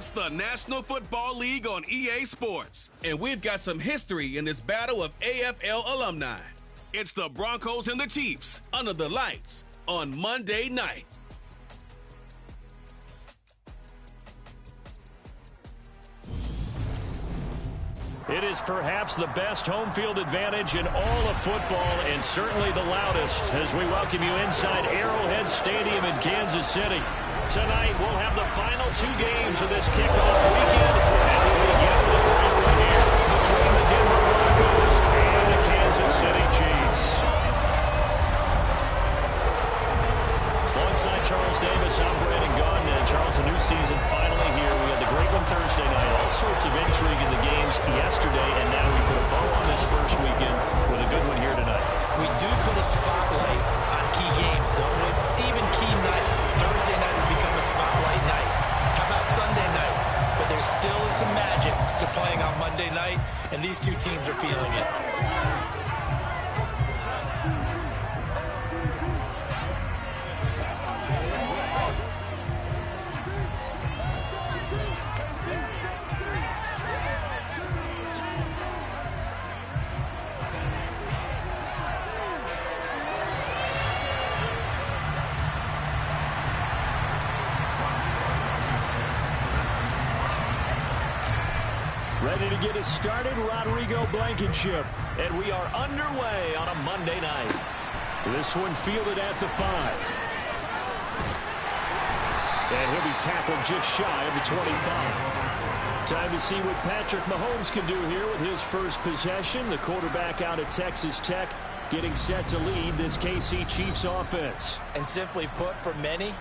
It's the National Football League on EA Sports, and we've got some history in this battle of AFL alumni. It's the Broncos and the Chiefs under the lights on Monday night. It is perhaps the best home field advantage in all of football, and certainly the loudest, as we welcome you inside Arrowhead Stadium in Kansas City. Tonight, we'll have the final two games of this kickoff weekend, and we begin with one right here between the Denver Broncos and the Kansas City Chiefs. Alongside Charles Davis, I'm Brandon Gaudin, and Charles, a new season finally here. We had the great one Thursday night, all sorts of intrigue in the games yesterday, and now we put a bow on this first weekend with a good one here tonight. We do put a spotlight on key games, don't we? Even key nights. Thursday night has become a spotlight night. How about Sunday night? But there still is some magic to playing on Monday night, and these two teams are feeling it. Ready to get us started, Rodrigo Blankenship. And we are underway on a Monday night. This one fielded at the 5. And he'll be tackled just shy of the 25. Time to see what Patrick Mahomes can do here with his first possession. The quarterback out of Texas Tech getting set to lead this KC Chiefs offense. And simply put, for many,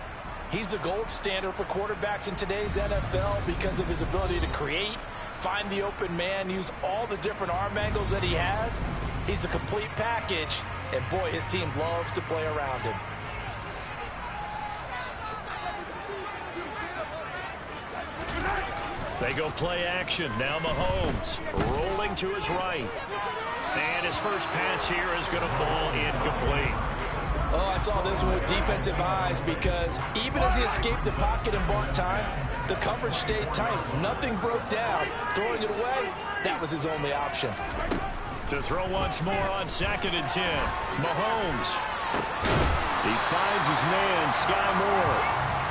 he's the gold standard for quarterbacks in today's NFL because of his ability to create, find the open man, use all the different arm angles that he has. He's a complete package, and boy, his team loves to play around him. They go play action. Now Mahomes rolling to his right. And his first pass here is going to fall incomplete. Oh, I saw this one with defensive eyes because even as he escaped the pocket and bought time, the coverage stayed tight. Nothing broke down. Throwing it away, that was his only option. To throw once more on 2nd and 10. Mahomes. He finds his man, Sky Moore.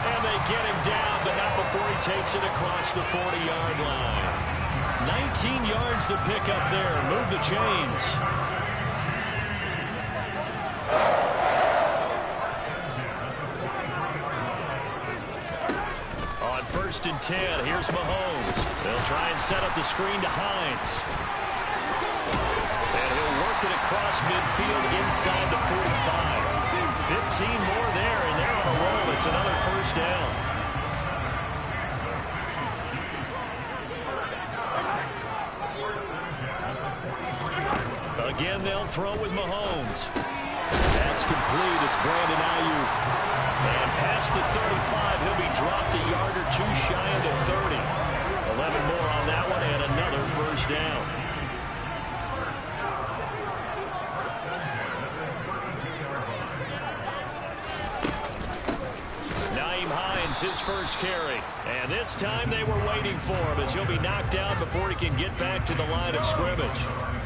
And they get him down, but not before he takes it across the 40-yard line. 19 yards to pick up there. Move the chains. On 1st and 10, here's Mahomes. They'll try and set up the screen to Hines. And he'll work it across midfield inside the 45. 15 more there, and they're on a roll. It's another first down. Again, they'll throw with Mahomes. That's complete. It's Brandon Ayuk. And past the 35, he'll be dropped a yard or two shy of the 30. 11 more on that one, and another first down. His first carry. And this time they were waiting for him as he'll be knocked down before he can get back to the line of scrimmage.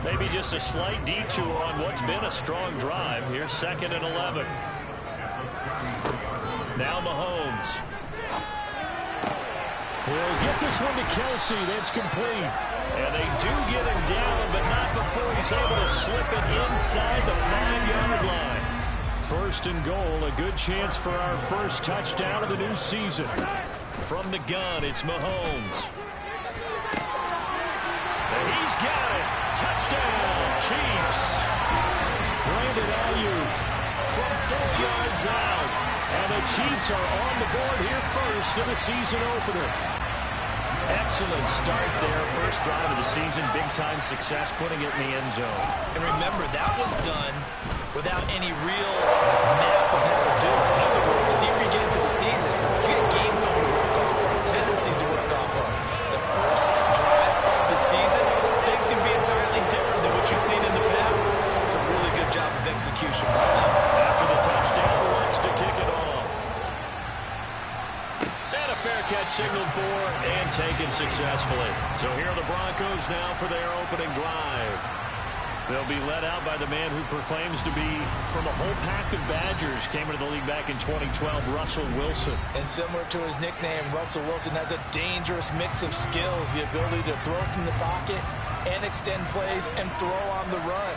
Maybe just a slight detour on what's been a strong drive. Here's 2nd and 11. Now Mahomes. He'll get this one to Kelsey. That's complete. And they do get him down, but not before he's able to slip it inside the 5-yard line. 1st and goal, a good chance for our first touchdown of the new season. From the gun, it's Mahomes. And he's got it. Touchdown, Chiefs. Brandon Ayuk from 4 yards out. And the Chiefs are on the board here first in the season opener. Excellent start there. First drive of the season. Big-time success putting it in the end zone. And remember, that was done without any real map of how to do it. In other words, the deeper you get into the season, you get game film to work off of, tendencies to work off of. The first drive of the season, things can be entirely different than what you've seen in the past. It's a really good job of execution by them. After the touchdown, wants to kick it off. And a fair catch signaled for, and taken successfully. So here are the Broncos now for their opening drive. They'll be led out by the man who proclaims to be from a whole pack of Badgers. Came into the league back in 2012, Russell Wilson. And similar to his nickname, Russell Wilson has a dangerous mix of skills, the ability to throw from the pocket and extend plays and throw on the run.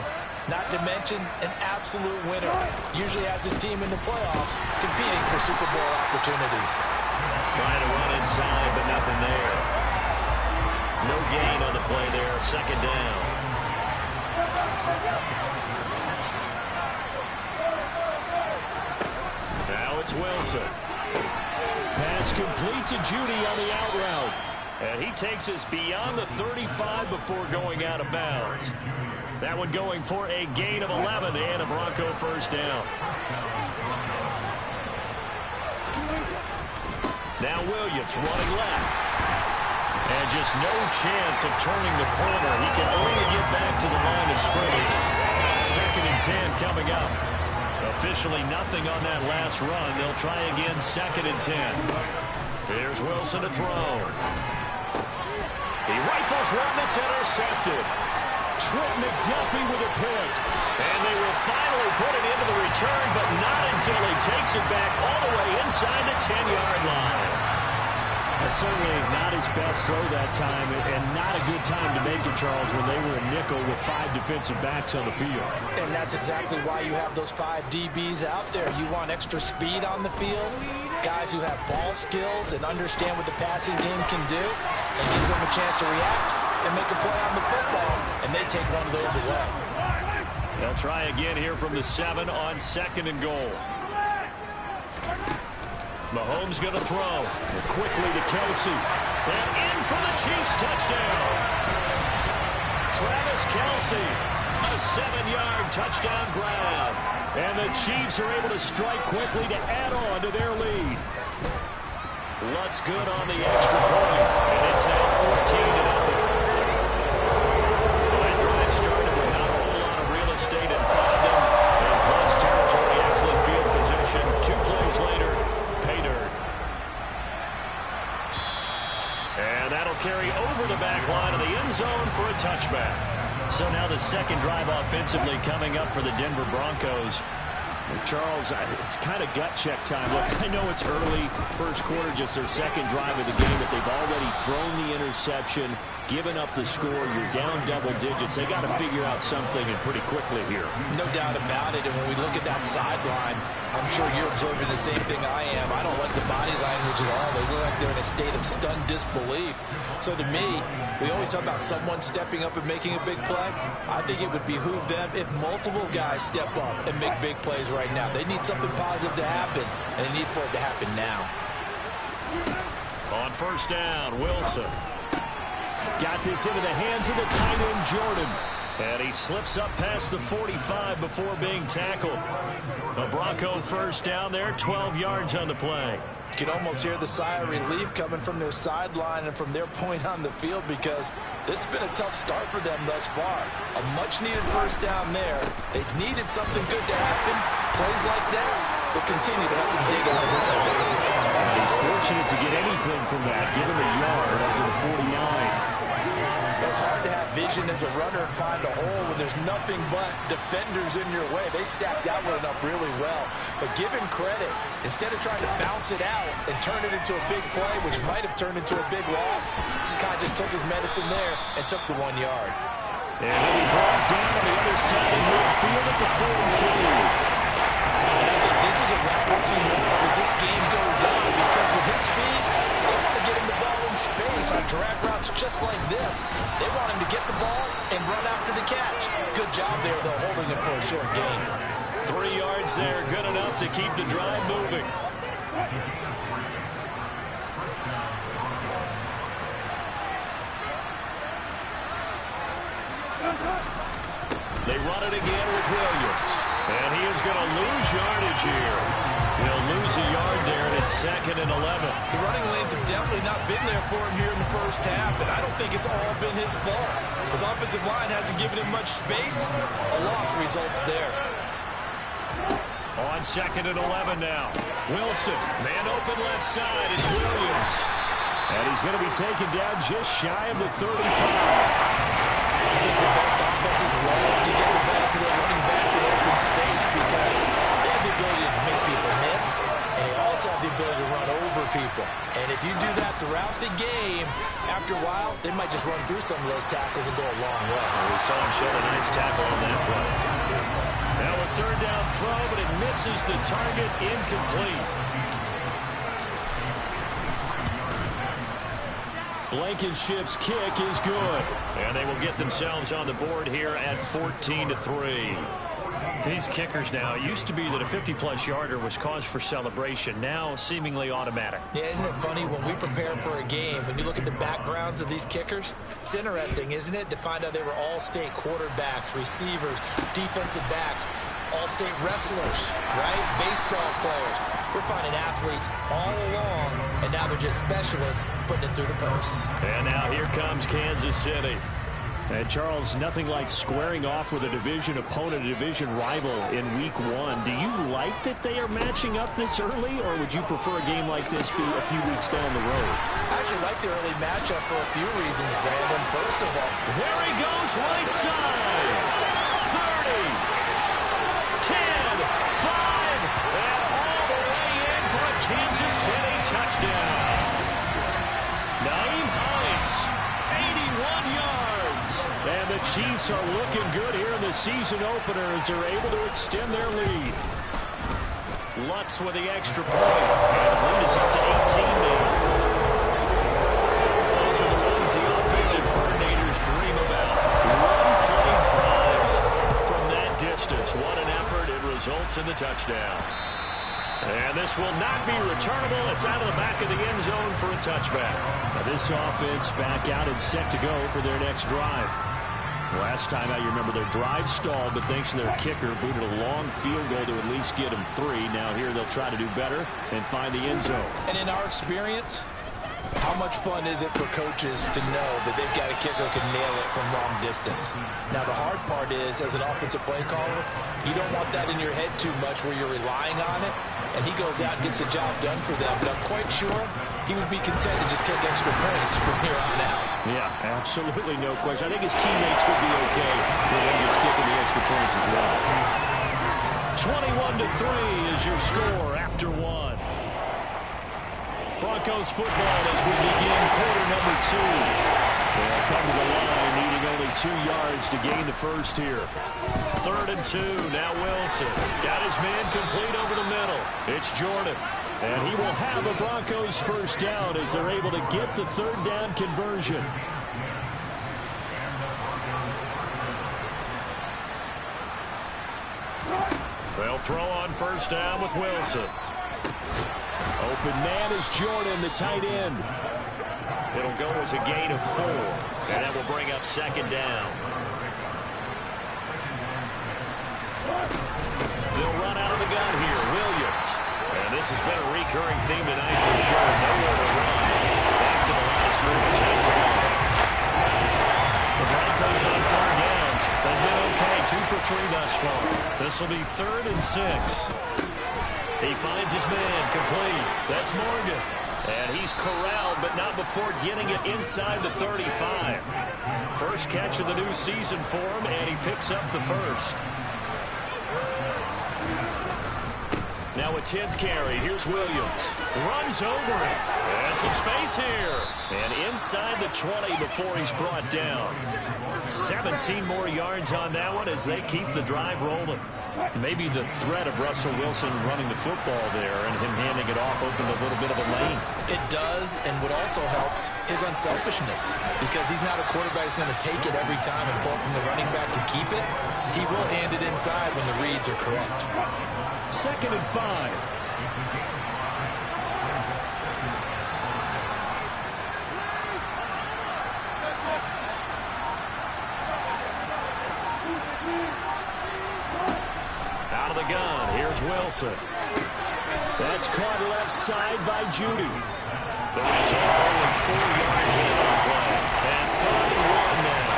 Not to mention an absolute winner. Usually has his team in the playoffs, competing for Super Bowl opportunities. Trying to run inside, but nothing there. No gain on the play there, second down. Now it's Wilson. Pass complete to Judy on the out route. And he takes us beyond the 35 before going out of bounds. That one going for a gain of 11 and a Bronco first down. Now Williams running left. And just no chance of turning the corner. He can only get back to the line of scrimmage. Second and 10 coming up. Officially nothing on that last run. They'll try again, second and 10. Here's Wilson to throw. He rifles one that's intercepted. Trent McDuffie with a pick. And they will finally put it into the return, but not until he takes it back all the way inside the 10-yard line. Certainly not his best throw that time, and not a good time to make it, Charles, when they were a nickel with 5 defensive backs on the field. And that's exactly why you have those 5 DBs out there. You want extra speed on the field, guys who have ball skills and understand what the passing game can do. It gives them a chance to react and make a play on the football, and they take one of those away. They'll try again here from the 7 on second and goal. Mahomes going to throw. Quickly to Kelsey. And in for the Chiefs touchdown. Travis Kelsey, a 7-yard touchdown grab. And the Chiefs are able to strike quickly to add on to their lead. Lutz good on the extra point. And it's now 14-0. That drive started with not a whole lot of real estate in front of them. And plus territory, excellent field position. 2 plays later. And that'll carry over the back line of the end zone for a touchback. So now the second drive offensively coming up for the Denver Broncos. Charles, it's kind of gut check time. Look, I know it's early, first quarter, just their second drive of the game, but they've already thrown the interception, given up the score. You're down double digits. They got to figure out something, and pretty quickly here. No doubt about it. And when we look at that sideline, I'm sure you're observing the same thing I am. I don't like the body language at all. They look like they're in a state of stunned disbelief. So to me, we always talk about someone stepping up and making a big play. I think it would behoove them if multiple guys step up and make big plays right now. They need something positive to happen, and they need for it to happen now. On first down, Wilson. Got this into the hands of the tight end, Jordan. And he slips up past the 45 before being tackled. A Bronco first down there, 12 yards on the play. You can almost hear the sigh of relief coming from their sideline and from their point on the field, because this has been a tough start for them thus far. A much-needed first down there. They needed something good to happen. Plays like that will continue to help them dig out of this effort. He's fortunate to get anything from that, given the yard up to the 49. It's hard to have vision as a runner and find a hole when there's nothing but defenders in your way. They stacked that one up really well. But give him credit. Instead of trying to bounce it out and turn it into a big play, which might have turned into a big loss, he kind of just took his medicine there and took the 1 yard. And he'll be brought down on the other side of midfield at the 43. I think this is a route we'll see more as this game goes on, because with his speed, they want to get him the ball in space on drag routes just like this. They want him to get the ball and run after the catch. Good job there, though, holding it for a short gain. 3 yards there, good enough to keep the drive moving. They run it again with Williams. And he is going to lose yardage here. He'll lose a yard there, and it's second and 11. The running lanes have definitely not been there for him here in the first half, and I don't think it's all been his fault. His offensive line hasn't given him much space. A loss results there. On second and 11 now. Wilson, man open left side. It's Williams. And he's going to be taken down just shy of the 35. I think the best offenses love to get the ball to their running backs in open space because they have the ability to make people miss, and they also have the ability to run over people. And if you do that throughout the game, after a while, they might just run through some of those tackles and go a long way. We saw him shed a nice tackle on that play. Now a third down throw, but it misses the target, incomplete. Blankenship's kick is good. And they will get themselves on the board here at 14-3. These kickers now, it used to be that a 50-plus yarder was cause for celebration. Now seemingly automatic. Yeah, isn't it funny when we prepare for a game, when you look at the backgrounds of these kickers? It's interesting, isn't it, to find out they were all-state quarterbacks, receivers, defensive backs, all-state wrestlers, right? Baseball players. We're finding athletes all along, and now they're just specialists putting it through the posts. And now here comes Kansas City. And Charles, nothing like squaring off with a division opponent, a division rival in week 1. Do you like that they are matching up this early, or would you prefer a game like this be a few weeks down the road? I actually like the early matchup for a few reasons, Brandon. First of all, there he goes, right side. 30, 10, 5, and all the way in for a Kansas City touchdown. Naeem Hines, 81 yards. And the Chiefs are looking good here in the season opener as they're able to extend their lead. Lutz with the extra point. And the lead is up to 18 now. Those are the ones the offensive coordinators dream about. One-play drives from that distance. What an effort. It results in the touchdown. And this will not be returnable. It's out of the back of the end zone for a touchback. Now this offense back out and set to go for their next drive. Last time out, you remember their drive stalled, but thanks to their kicker, booted a long field goal to at least get them 3. Now here they'll try to do better and find the end zone. And in our experience, how much fun is it for coaches to know that they've got a kicker who can nail it from long distance? Now, the hard part is, as an offensive play caller, you don't want that in your head too much where you're relying on it, and he goes out and gets the job done for them. But I'm quite sure he would be content to just kick extra points from here on out. Yeah, absolutely no question. I think his teammates would be okay with him just kicking the extra points as well. 21-3 is your score after 1. Broncos football as we begin quarter number 2. They'll come to the line needing only 2 yards to gain the first here. 3rd and 2. Now Wilson got his man complete over the middle. It's Jordan. And he will have a Broncos first down as they're able to get the 3rd down conversion. They'll throw on first down with Wilson. Open man is Jordan, the tight end. It'll go as a gain of 4. And that will bring up 2nd down. They'll run out of the gun here. Williams. And this has been a recurring theme tonight for sure. Nowhere to run. Back to the line of scrimmage. That's a ball. The Broncos on 3rd down. They've been okay. 2 for 3 thus far. This will be 3rd and 6. He finds his man complete. That's Morgan. And he's corralled, but not before getting it inside the 35. First catch of the new season for him, and he picks up the first. Now a 10th carry. Here's Williams. Runs over it. And some space here. And inside the 20 before he's brought down. 17 more yards on that one as they keep the drive rolling. Maybe the threat of Russell Wilson running the football there and him handing it off opened a little bit of a lane. It does, and what also helps is unselfishness, because he's not a quarterback who's going to take it every time and pull it from the running back and keep it. He will hand it inside when the reads are correct. 2nd and 5. Out of the gun, here's Wilson. That's caught left side by Judy. The result only 4 yards in the play. And 3rd and 1 now.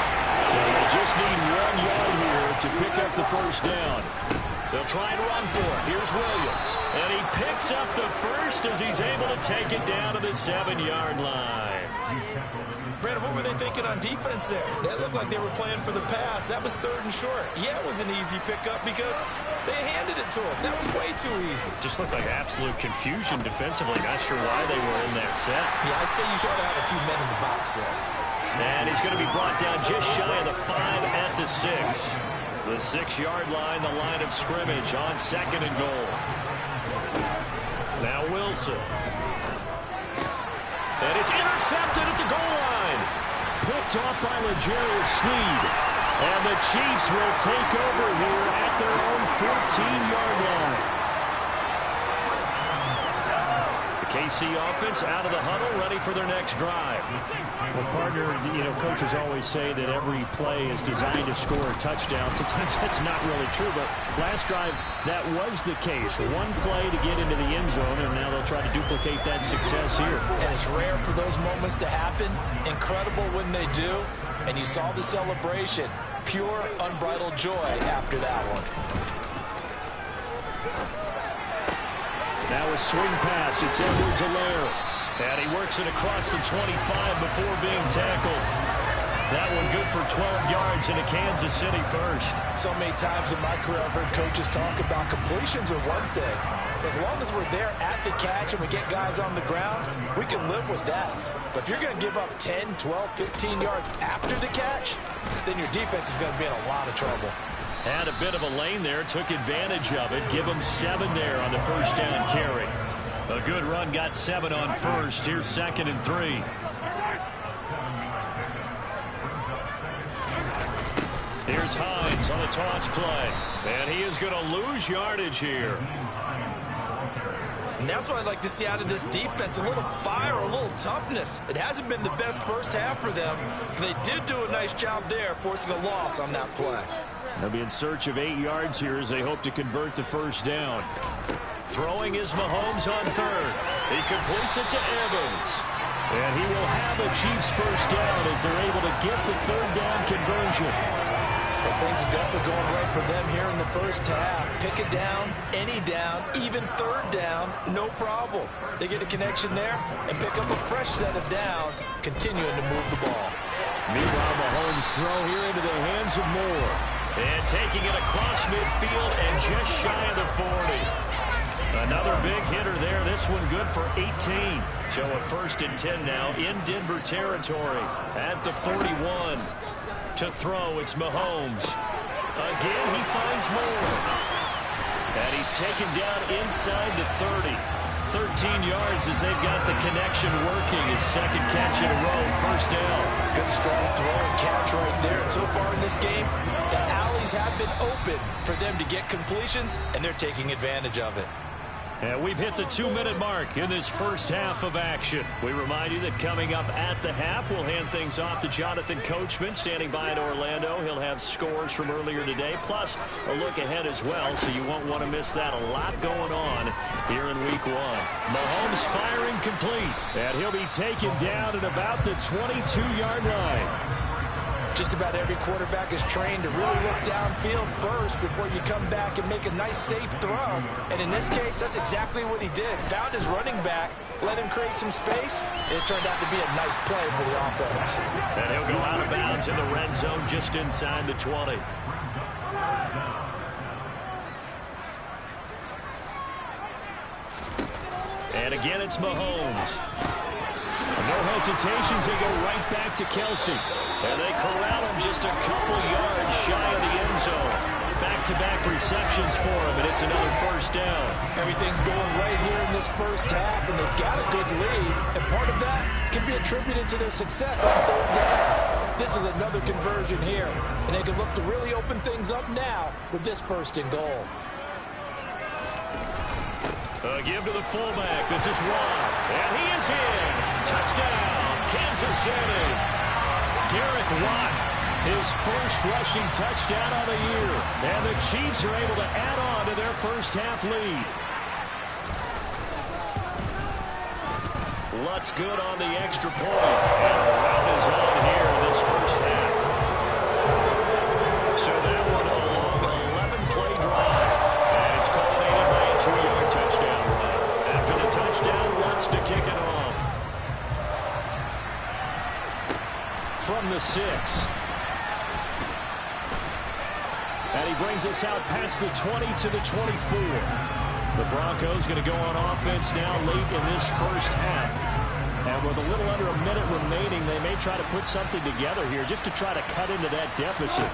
So they just need 1 yard here to pick up the first down. They'll try and run for it. Here's Williams. And he picks up the first as he's able to take it down to the 7-yard line. Brandon, what were they thinking on defense there? That looked like they were playing for the pass. That was 3rd and short. Yeah, it was an easy pickup because they handed it to him. That was way too easy. Just looked like absolute confusion defensively. Not sure why they were in that set. Yeah, I'd say you should have a few men in the box there. And he's going to be brought down just shy of the 5 at the 6. The 6-yard line, the line of scrimmage on 2nd and goal. Now Wilson. And it's intercepted at the goal line. Picked off by L'Jarius Sneed. And the Chiefs will take over here at their own 14-yard line. KC offense out of the huddle, ready for their next drive. Well, partner, coaches always say that every play is designed to score a touchdown. Sometimes that's not really true, but last drive, that was the case. One play to get into the end zone, and now they'll try to duplicate that success here. And it's rare for those moments to happen. Incredible when they do. And you saw the celebration. Pure, unbridled joy after that one. Now a swing pass. It's Edwards-Helaire. And he works it across the 25 before being tackled. That one good for 12 yards into Kansas City first. So many times in my career I've heard coaches talk about completions are one thing. As long as we're there at the catch and we get guys on the ground, we can live with that. But if you're going to give up 10, 12, 15 yards after the catch, then your defense is going to be in a lot of trouble. Had a bit of a lane there, took advantage of it. Give him 7 there on the first down carry. A good run, got 7 on first. Here's 2nd and 3. Here's Hines on a toss play. And he is going to lose yardage here. And that's what I'd like to see out of this defense, a little fire, a little toughness. It hasn't been the best first half for them. They did do a nice job there, forcing a loss on that play. They'll be in search of 8 yards here as they hope to convert the first down. Throwing is Mahomes on 3rd. He completes it to Evans. And he will have a Chiefs first down as they're able to get the 3rd down conversion. But things are definitely going right for them here in the first half. Pick it down, any down, even 3rd down, no problem. They get a connection there and pick up a fresh set of downs, continuing to move the ball. Meanwhile, Mahomes throw here into the hands of Moore. And taking it across midfield and just shy of the 40. Another big hitter there. This one good for 18. So a 1st and 10 now in Denver territory at the 41. To throw, it's Mahomes. Again, he finds Moore. And he's taken down inside the 30. 13 yards as they've got the connection working. His 2nd catch in a row, first down. Good strong throw and catch right there. And so far in this game, the alleys have been open for them to get completions, and they're taking advantage of it. And we've hit the 2-minute mark in this first half of action. We remind you that coming up at the half, we'll hand things off to Jonathan Coachman, standing by in Orlando. He'll have scores from earlier today, plus a look ahead as well, so you won't want to miss that. A lot going on here in Week 1. Mahomes firing complete, and he'll be taken down at about the 22-yard line. Just about every quarterback is trained to really look downfield first before you come back and make a nice, safe throw. And in this case, that's exactly what he did. Found his running back, let him create some space. It turned out to be a nice play for the offense. And he'll go out of bounds in the red zone just inside the 20. And again, it's Mahomes. No hesitations, they go right back to Kelsey. And they corral him just a couple yards shy of the end zone. Back-to-back receptions for him, and it's another first down. Everything's going right here in this first half, and they've got a good lead. And part of that can be attributed to their success on 3rd down. This is another conversion here, and they can look to really open things up now with this 1st and goal. Give to the fullback. This is Watt. And he is in. Touchdown, Kansas City. Derek Watt, his first rushing touchdown of the year. And the Chiefs are able to add on to their first half lead. Lutz good on the extra point. And the run is on here in this first half. So that one a long 11-play drive. And he brings us out past the 20 to the 24. The Broncos going to go on offense now late in this first half. And with a little under a minute remaining, they may try to put something together here just to try to cut into that deficit.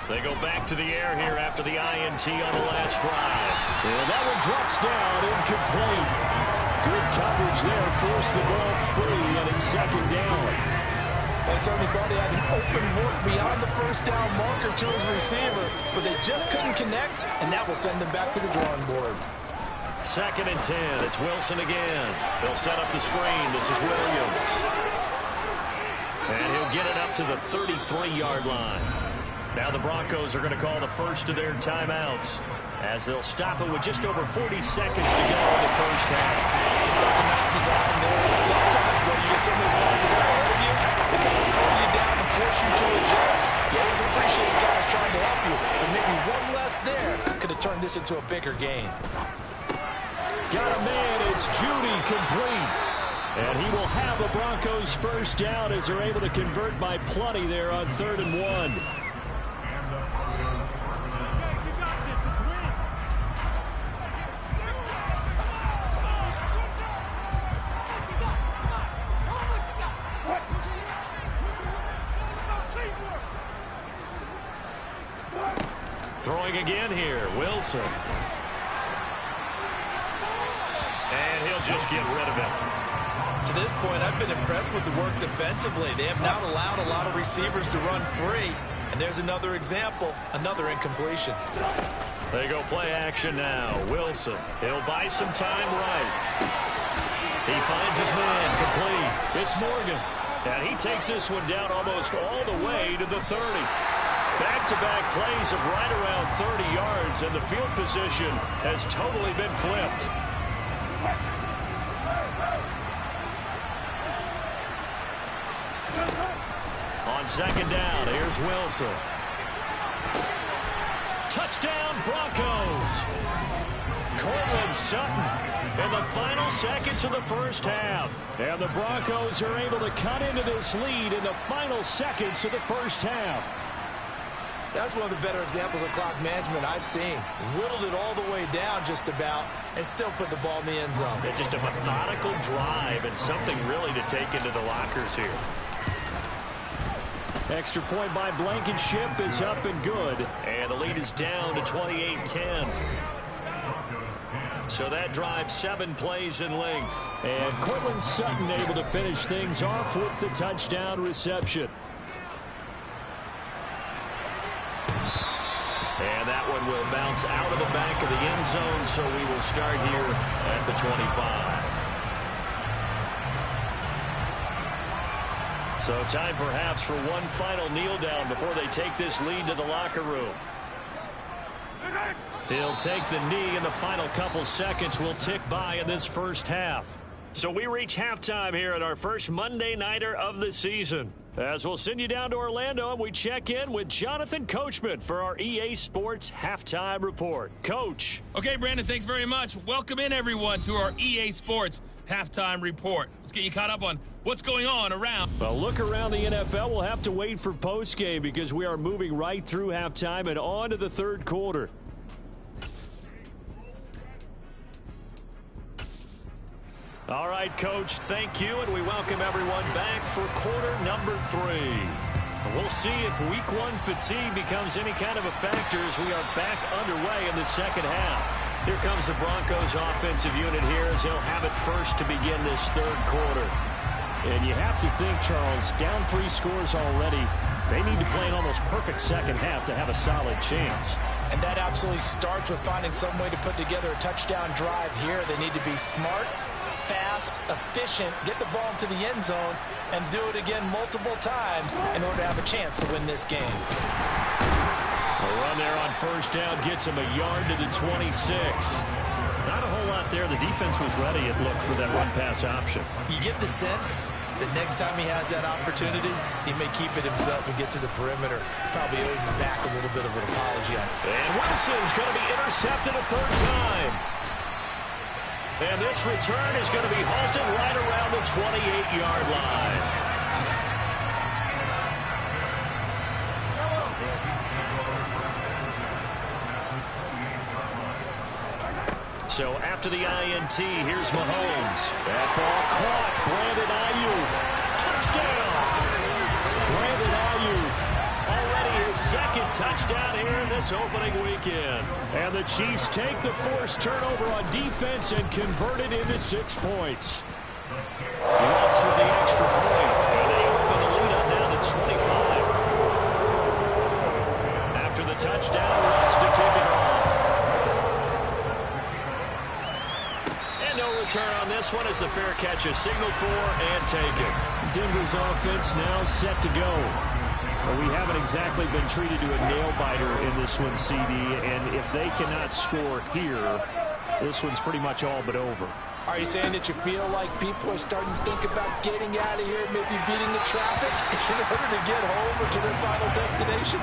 They go back to the air here after the INT on the last drive. And that one drops down, incomplete. Good coverage there, forced the ball free, and it's second down. They certainly thought he had an open look beyond the first down marker to his receiver, but they just couldn't connect, and that will send them back to the drawing board. Second and 10. It's Wilson again. They'll set up the screen. This is Williams. And he'll get it up to the 33-yard line. Now the Broncos are going to call the first of their timeouts as they'll stop it with just over 40 seconds to go in the first half. That's a nice design there. Sometimes, though, you get so many players out ahead of you, they kind of slow you down and force you to adjust. You always appreciate guys trying to help you, but maybe one less there could have turned this into a bigger game. Got a man, it's Judy, complete. And he will have a Broncos first down as they're able to convert by plenty there on 3rd and 1. Throwing again here, Wilson. And he'll just get rid of him. To this point, I've been impressed with the work defensively. They have not allowed a lot of receivers to run free. And there's another example, another incompletion. They go play action now. Wilson, he'll buy some time right. He finds his man, complete. It's Morgan. And he takes this one down almost all the way to the 30. Back-to-back plays of right around 30 yards, and the field position has totally been flipped. On second down, here's Wilson. Touchdown, Broncos. Cortland Sutton in the final seconds of the first half. And the Broncos are able to cut into this lead in the final seconds of the first half. That's one of the better examples of clock management I've seen. Whittled it all the way down just about and still put the ball in the end zone. Yeah, just a methodical drive and something really to take into the lockers here. Extra point by Blankenship is up and good. And the lead is down to 28-10. So that drive 7 plays in length. And Cortland Sutton able to finish things off with the touchdown reception. And that one will bounce out of the back of the end zone, so we will start here at the 25. So time perhaps for one final kneel down before they take this lead to the locker room. He'll take the knee, and the final couple seconds will tick by in this first half. So we reach halftime here at our first Monday Nighter of the season. As we'll send you down to Orlando, and we check in with Jonathan Coachman for our EA Sports Halftime Report. Coach. Okay, Brandon, thanks very much. Welcome in, everyone, to our EA Sports Halftime Report. Let's get you caught up on what's going on around. A look around the NFL. We'll have to wait for postgame because we are moving right through halftime and on to the third quarter. All right, Coach, thank you, and we welcome everyone back for quarter number 3. We'll see if week 1 fatigue becomes any kind of a factor as we are back underway in the second half. Here comes the Broncos offensive unit here as they'll have it first to begin this third quarter. And you have to think, Charles, down 3 scores already. They need to play an almost perfect second half to have a solid chance. And that absolutely starts with finding some way to put together a touchdown drive here. They need to be smart, fast, efficient, get the ball into the end zone, and do it again multiple times in order to have a chance to win this game. A run there on first down gets him a yard to the 26. Not a whole lot there. The defense was ready, it looked, for that run-pass option. You get the sense that next time he has that opportunity, he may keep it himself and get to the perimeter. Probably owes his back a little bit of an apology. And Wilson's going to be intercepted a third time. And this return is going to be halted right around the 28-yard line. So after the INT, here's Mahomes. That ball caught. Brandon Ayuk. Touchdown. Brandon Ayuk. Already his second touchdown here in this opening weekend. And the Chiefs take the forced turnover on defense and convert it into 6 points. Lutz with the extra point. And they open the lead up now to 25. After the touchdown, Lutz to kick it off. And no return on this one as the fair catch is signaled for and taken. Denver's offense now set to go. Well, we haven't exactly been treated to a nail-biter in this one, CD, and if they cannot score here, this one's pretty much all but over. Are you saying that you feel like people are starting to think about getting out of here, maybe beating the traffic in order to get home or to their final destination?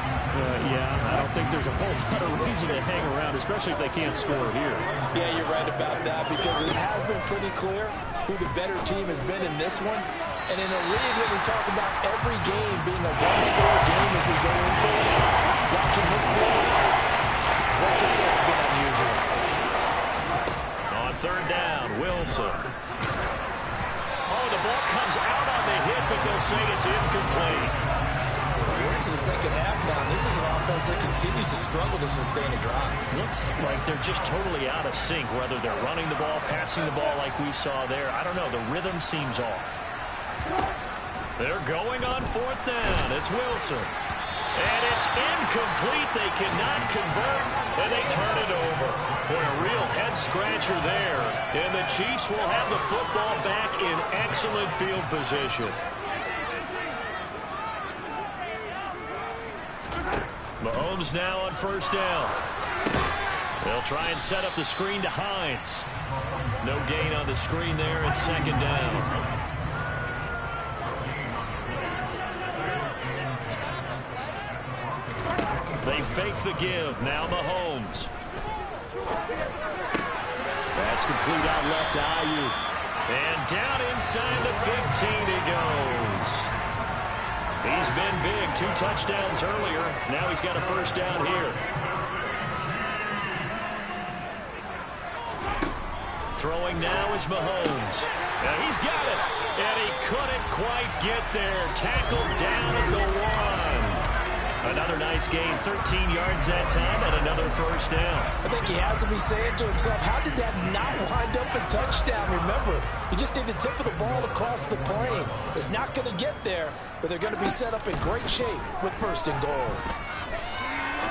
Yeah, I don't think there's a whole lot of reason to hang around, especially if they can't score here. Yeah, you're right about that, because it has been pretty clear who the better team has been in this one. And in a league that we talk about every game being a one-score game as we go into it, watching this play, let's just say it's been unusual. On third down, Wilson. Oh, the ball comes out on the hit, but they'll say it's incomplete. We're into the second half now, and this is an offense that continues to struggle to sustain a drive. Looks like they're just totally out of sync, whether they're running the ball, passing the ball like we saw there. I don't know. The rhythm seems off. They're going on fourth down. It's Wilson. And it's incomplete. They cannot convert, and they turn it over. Boy, a real head-scratcher there. And the Chiefs will have the football back in excellent field position. Mahomes now on first down. They'll try and set up the screen to Hines. No gain on the screen there at second down. They fake the give. Now Mahomes. That's complete out left to Ayuk. And down inside the 15 he goes. He's been big. 2 touchdowns earlier. Now he's got a first down here. Throwing now is Mahomes. And he's got it. And he couldn't quite get there. Tackled down at the 1. Another nice gain, 13 yards that time, and another first down. I think he has to be saying to himself, how did that not wind up a touchdown? Remember, you just need the tip of the ball across the plane. It's not going to get there, but they're going to be set up in great shape with first and goal.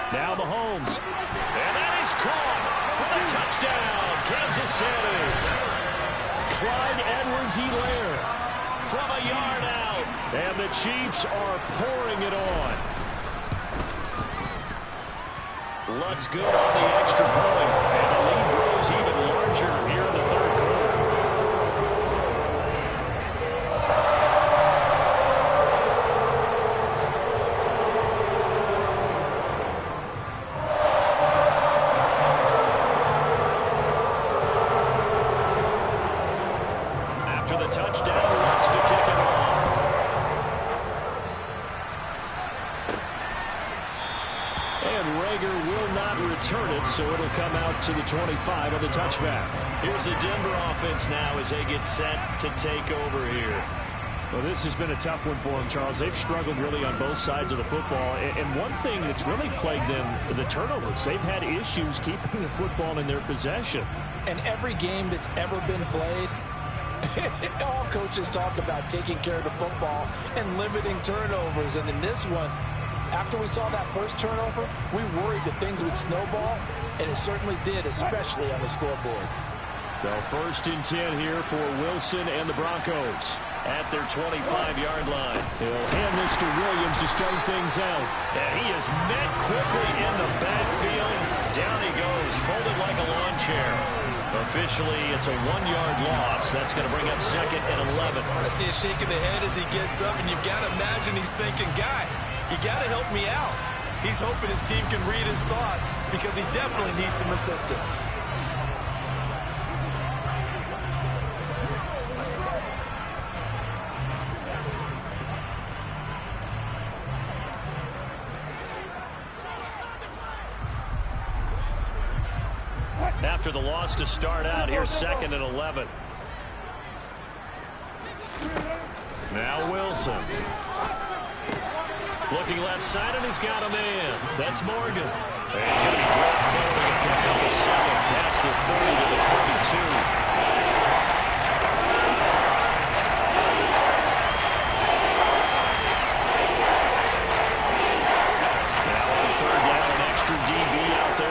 Now Mahomes. And that is caught for the touchdown, Kansas City. Clyde Edwards-Helaire from a yard out. And the Chiefs are pouring it on. Lutz good on the extra point, and the lead grows even larger here in the third quarter. After the touchdown, Lutz to kick it off. Will not return it, so it'll come out to the 25 on the touchback. Here's the Denver offense now as they get set to take over here. Well, this has been a tough one for them, Charles. They've struggled really on both sides of the football. And one thing that's really plagued them is the turnovers. They've had issues keeping the football in their possession. And every game that's ever been played, all coaches talk about taking care of the football and limiting turnovers. And in this one, after we saw that first turnover, we worried that things would snowball, and it certainly did, especially on the scoreboard. So first and 10 here for Wilson and the Broncos. At their 25-yard line. He'll hand this to Williams to start things out. And he is met quickly in the backfield. Down he goes, folded like a lawn chair. Officially, it's a 1-yard loss. That's going to bring up second and 11. I see a shake of the head as he gets up, and you've got to imagine he's thinking, guys, you got to help me out. He's hoping his team can read his thoughts because he definitely needs some assistance. after the loss to start out. Here's 2nd and 11. Now Wilson. Looking left side, and he's got a man. That's Morgan. And he's going to be dropped following a pickup of 7 past the 30 to the 32.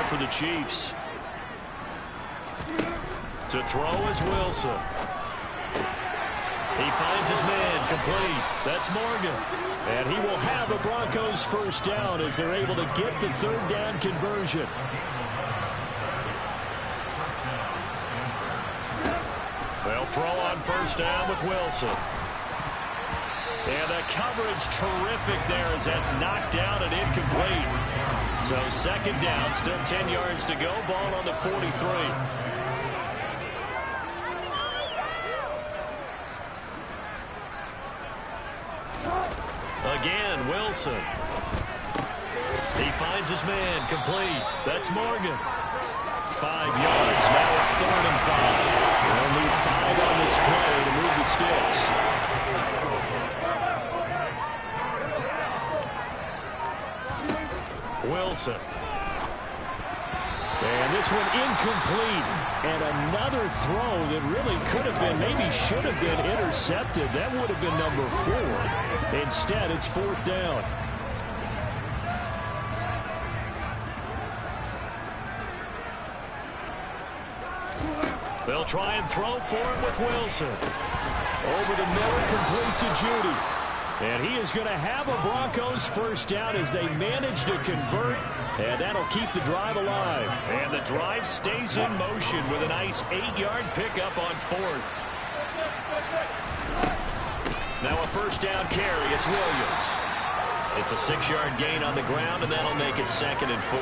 For the Chiefs. To throw is Wilson. He finds his man complete. That's Morgan. And he will have a Broncos first down as they're able to get the 3rd down conversion. They'll throw on first down with Wilson. And the coverage terrific there as that's knocked down and incomplete. So 2nd down, still 10 yards to go. Ball on the 43. Again, Wilson. He finds his man complete. That's Morgan. 5 yards. Now it's 3rd and 5. They'll need 5 on this play to move the sticks. Wilson. And this one incomplete. And another throw that really could have been, maybe should have been intercepted. That would have been number 4. Instead, it's 4th down. They'll try and throw for it with Wilson. Over the middle, complete to Judy. And he is going to have a Broncos first down as they manage to convert. And that'll keep the drive alive. And the drive stays in motion with a nice 8-yard pickup on 4th. Now a first down carry. It's Williams. It's a 6-yard gain on the ground, and that'll make it 2nd and 4.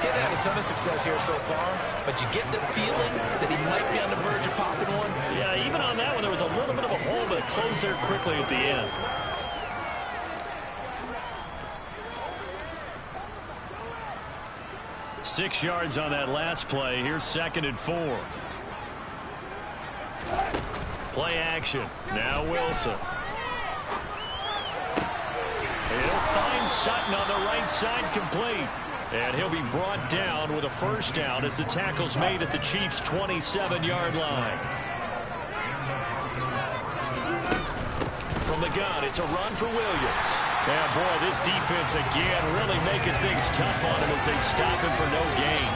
Getting had a ton of success here so far, but you get the feeling that he might be on the verge of popping one. Yeah, even on that one, there was a little bit of a hole, but it closed there quickly at the end. Six yards on that last play. Here's 2nd and 4. Play action. Now Wilson. He'll find Sutton on the right side complete. And he'll be brought down with a first down as the tackle's made at the Chiefs' 27-yard line. From the gun, it's a run for Williams. Yeah, boy, this defense again really making things tough on him as they stop him for no gain.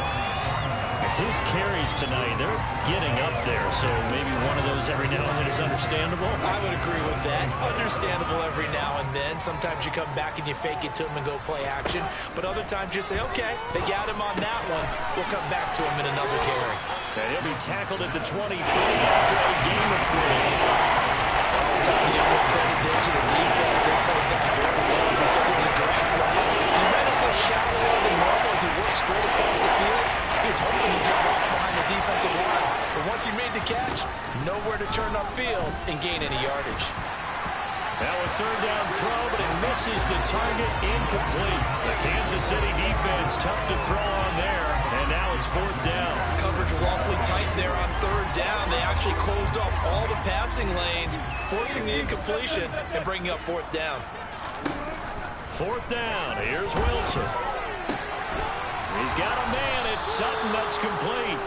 His carries tonight, they're getting up there, so maybe one of those every now and then is understandable. I would agree with that. Understandable every now and then. Sometimes you come back and you fake it to him and go play action. But other times you say, okay, they got him on that one. We'll come back to him in another carry. And he'll be tackled at the 23 after a game of 3. It's time to give more credit there to the defense. They played that very well because it was a drag route. He ran a little shallower than normal as he worked straight across the field. He was hoping he'd get lost behind the defensive line. But once he made the catch, nowhere to turn upfield and gain any yardage. Now a third down throw, but it misses the target, incomplete. The Kansas City defense tough to throw on there, and now it's 4th down. Coverage was awfully tight there on 3rd down. They actually closed off all the passing lanes, forcing the incompletion and bringing up 4th down. 4th down, here's Wilson. He's got a man, it's Sutton, that's complete.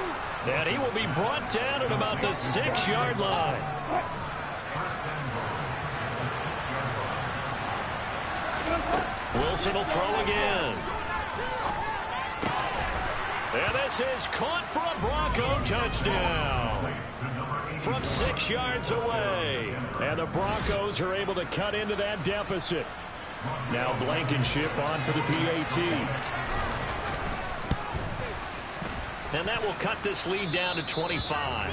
And he will be brought down at about the 6-yard line. Wilson will throw again. And this is caught for a Bronco touchdown from 6 yards away. And the Broncos are able to cut into that deficit. Now Blankenship on for the PAT. And that will cut this lead down to 25.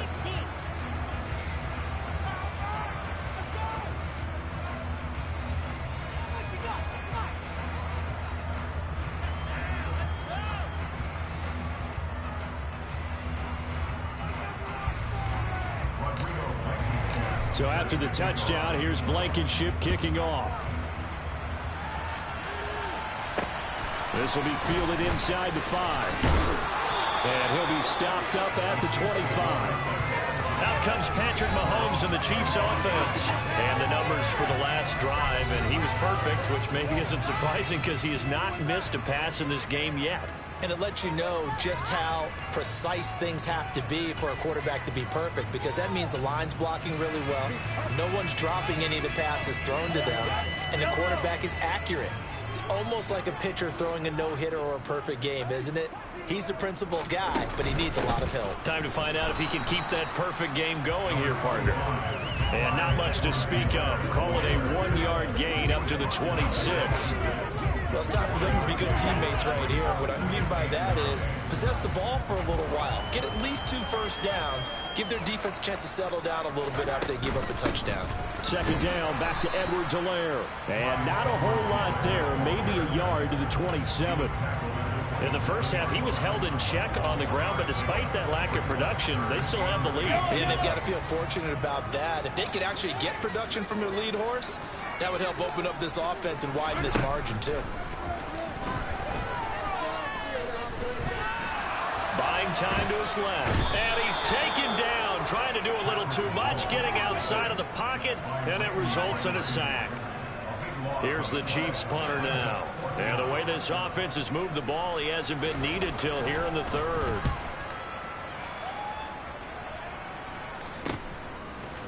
So after the touchdown, here's Blankenship kicking off. This will be fielded inside the 5. And he'll be stopped up at the 25. Out comes Patrick Mahomes and the Chiefs offense. And the numbers for the last drive, and he was perfect, which maybe isn't surprising because he has not missed a pass in this game yet. And it lets you know just how precise things have to be for a quarterback to be perfect, because that means the line's blocking really well. No one's dropping any of the passes thrown to them, and the quarterback is accurate. It's almost like a pitcher throwing a no-hitter or a perfect game, isn't it? He's the principal guy, but he needs a lot of help. Time to find out if he can keep that perfect game going here, partner. And not much to speak of. Call it a 1-yard gain up to the 26. Well, it's time for them to be good teammates right here. And what I mean by that is possess the ball for a little while. Get at least 2 first downs. Give their defense a chance to settle down a little bit after they give up a touchdown. Second down, back to Edwards-Helaire. And not a whole lot there. Maybe a yard to the 27. In the first half, he was held in check on the ground, but despite that lack of production, they still have the lead. And they've got to feel fortunate about that. If they could actually get production from their lead horse, that would help open up this offense and widen this margin, too. Buying time to his left. And he's taken down, trying to do a little too much, getting outside of the pocket, and it results in a sack. Here's the Chiefs punter now. And the way this offense has moved the ball, he hasn't been needed till here in the third.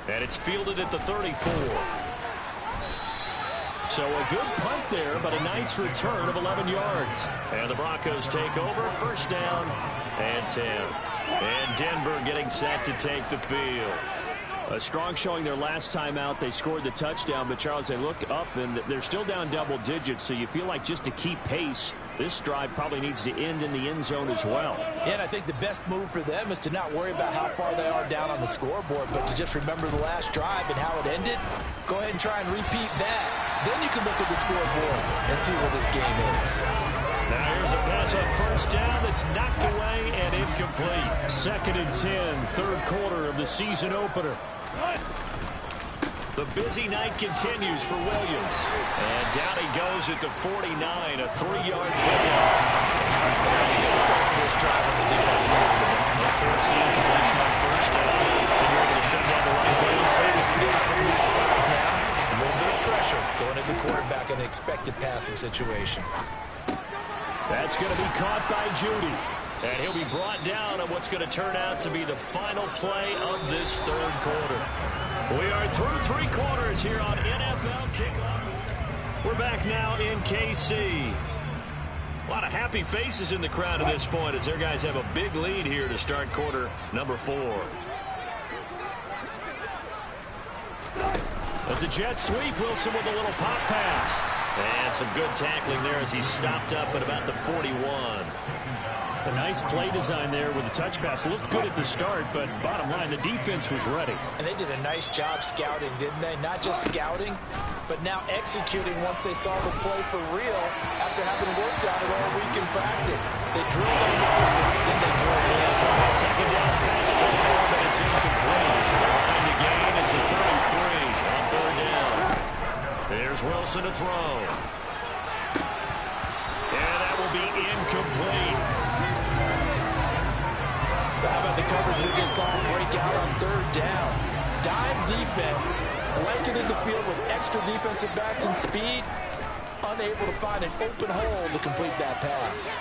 And it's fielded at the 34. So a good punt there, but a nice return of 11 yards. And the Broncos take over, first down and 10. And Denver getting set to take the field. A strong showing their last time out. They scored the touchdown, but Charles, they look up and they're still down double digits, so you feel like just to keep pace, this drive probably needs to end in the end zone as well. Yeah, and I think the best move for them is to not worry about how far they are down on the scoreboard, but to just remember the last drive and how it ended. Go ahead and try and repeat that. Then you can look at the scoreboard and see where this game is. Now here's a pass on first down that's knocked away and incomplete. Second and 10, third quarter of the season opener. The busy night continues for Williams. And down he goes at the 49, a 3-yard pickup. That's a good start to this drive on the defensive side of the ball. They'll force the incompletion on first down. And you're able to shut down the right play and second. Yeah, they're be surprised now. A little bit of pressure going at the quarterback in an expected passing situation. That's going to be caught by Judy. And he'll be brought down on what's going to turn out to be the final play of this third quarter. We are through 3 quarters here on NFL Kickoff. We're back now in KC. A lot of happy faces in the crowd at this point as their guys have a big lead here to start quarter number 4. That's a jet sweep. Wilson with a little pop pass. And some good tackling there as he's stopped up at about the 41. A nice play design there with the touch pass. Looked good at the start, but bottom line, the defense was ready. And they did a nice job scouting, didn't they? Not just scouting, but now executing once they saw the play for real after having worked on it all week in practice. They drilled on the play, then they drilled in. Second down pass play there, but it's incomplete. Line to gain is the 33 on third down. There's Wilson to throw. And that will be incomplete. How about the coverage we just saw break out on third down? Dime defense, blanketed the field with extra defensive backs and speed, unable to find an open hole to complete that pass.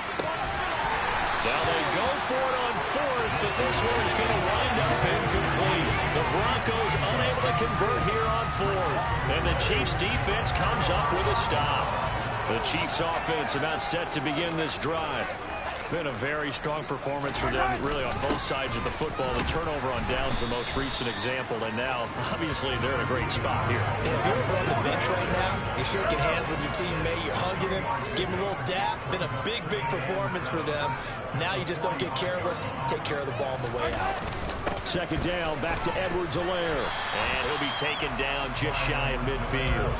Now they go for it on fourth, but this one is going to wind up incomplete. The Broncos unable to convert here on fourth, and the Chiefs defense comes up with a stop. The Chiefs offense about set to begin this drive. Been a very strong performance for them, really on both sides of the football. The turnover on downs, the most recent example, and now, obviously, they're in a great spot here. And if you're on the bench right now, you're shaking hands with your teammate, you're hugging him, give him a little dap. Been a big, big performance for them. Now you just don't get careless. Take care of the ball on the way out. Second down, back to Edwards-Helaire. And he'll be taken down just shy of midfield.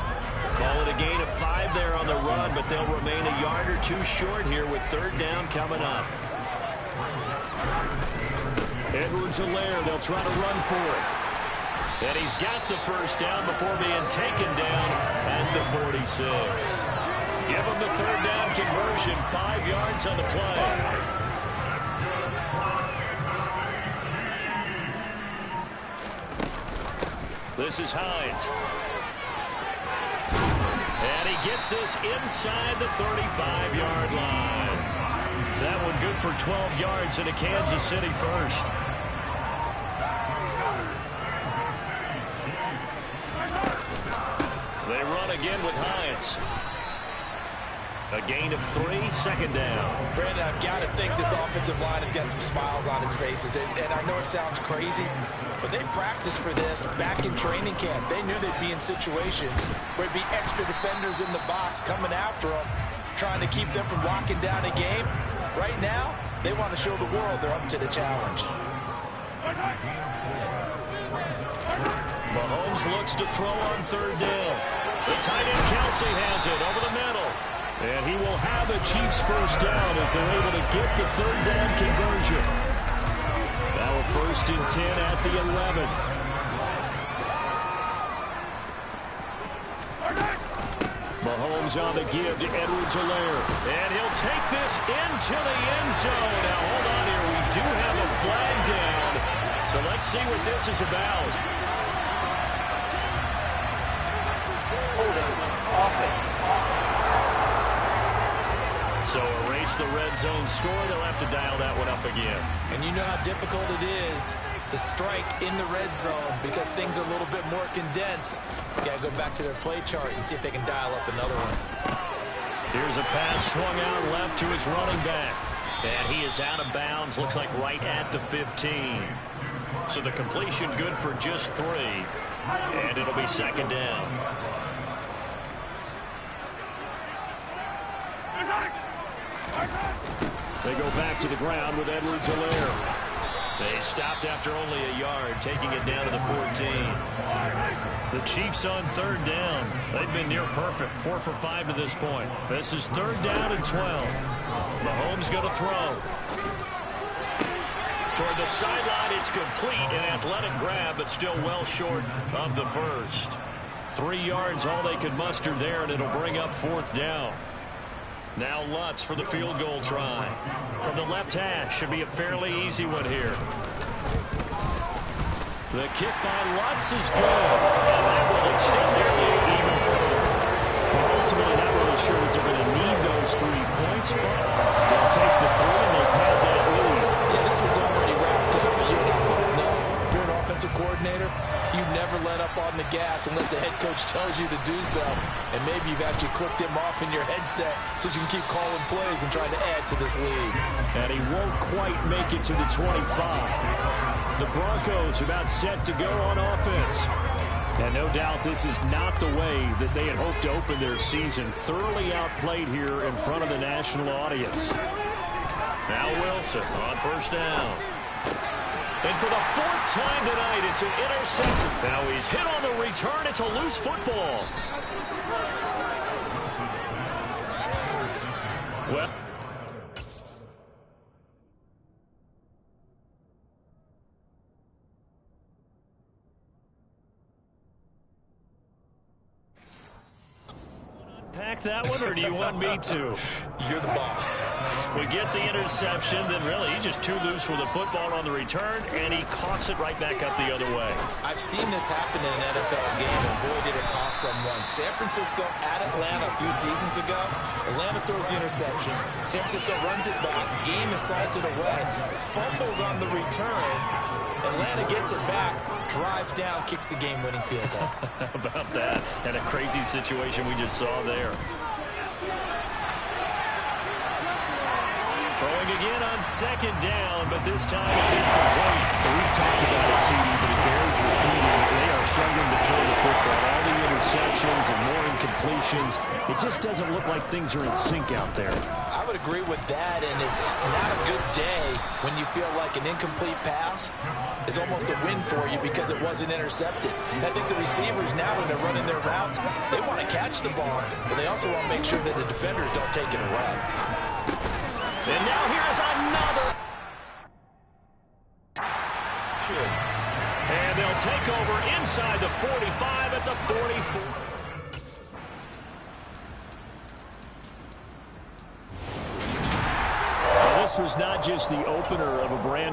Call it a gain of 5 there on the run, but they'll remain a yard or 2 short here with third down coming up. Edwards-Helaire, they'll try to run for it. And he's got the first down before being taken down at the 46. Give him the third down conversion, 5 yards on the play. This is Hines. And he gets this inside the 35-yard line. That one good for 12 yards into Kansas City first. They run again with Hines. A gain of 3, second down. Brandon, I've got to think this offensive line has got some smiles on its faces. And I know it sounds crazy, but they practiced for this back in training camp. They knew they'd be in situations where it'd be extra defenders in the box coming after them, trying to keep them from locking down a game. Right now, they want to show the world they're up to the challenge. Mahomes looks to throw on third down. The tight end Kelsey has it over the middle. And he will have a Chiefs first down as they're able to get the third down conversion. Now a 1st and 10 at the 11. Mahomes on the give to Edwards-Helaire. And he'll take this into the end zone. Now hold on here. We do have a flag down. So let's see what this is about. So erase the red zone score. They'll have to dial that one up again. And you know how difficult it is to strike in the red zone because things are a little bit more condensed. You got to go back to their play chart and see if they can dial up another one. Here's a pass swung out left to his running back. And he is out of bounds. Looks like right at the 15. So the completion good for just 3. And it'll be second down. They go back to the ground with Edwards-Helaire. They stopped after only a yard, taking it down to the 14. The Chiefs on third down. They've been near perfect, 4 for 5 to this point. This is third down and 12. Mahomes going to throw. Toward the sideline, it's complete. An athletic grab, but still well short of the first. 3 yards, all they could muster there, and it'll bring up fourth down. Now Lutz for the field goal try. From the left hash, should be a fairly easy one here. The kick by Lutz is good. And that will extend their lead even further. Well, ultimately, not really sure that they're going to need those 3 points, but they'll take the 3 and they've had that lead. Yeah, this one's already wrapped up, but you and I both know. If you're an offensive coordinator, you never let up on the gas unless the head coach tells you to do so. And maybe you've actually clicked him off in your headset so you can keep calling plays and trying to add to this lead. And he won't quite make it to the 25. The Broncos are about set to go on offense. And no doubt this is not the way that they had hoped to open their season. Thoroughly outplayed here in front of the national audience. Now Wilson on first down. And for the 4th time tonight, it's an interception. Now he's hit on the return. It's a loose football. Well, unpack that one, or do you want me to? You're the boss. We get the interception, then really he's just too loose with the football on the return, and he coughs it right back up the other way. I've seen this happen in an NFL game, and boy, did it cost someone. San Francisco at Atlanta a few seasons ago. Atlanta throws the interception. San Francisco runs it back. Game is salted away. Fumbles on the return. Atlanta gets it back, drives down, kicks the game-winning field goal. How about that? And a crazy situation we just saw there. Throwing again on second down, but this time it's incomplete. Well, we've talked about it, CD, but it bears repeating. They are struggling to throw the football. All the interceptions and more incompletions. It just doesn't look like things are in sync out there. I would agree with that, and it's not a good day when you feel like an incomplete pass is almost a win for you because it wasn't intercepted. I think the receivers now, when they're running their routes, they want to catch the ball, but they also want to make sure that the defenders don't take it away. And now here's another. And they'll take over inside the 45 at the 44. This was not just the opener of a brand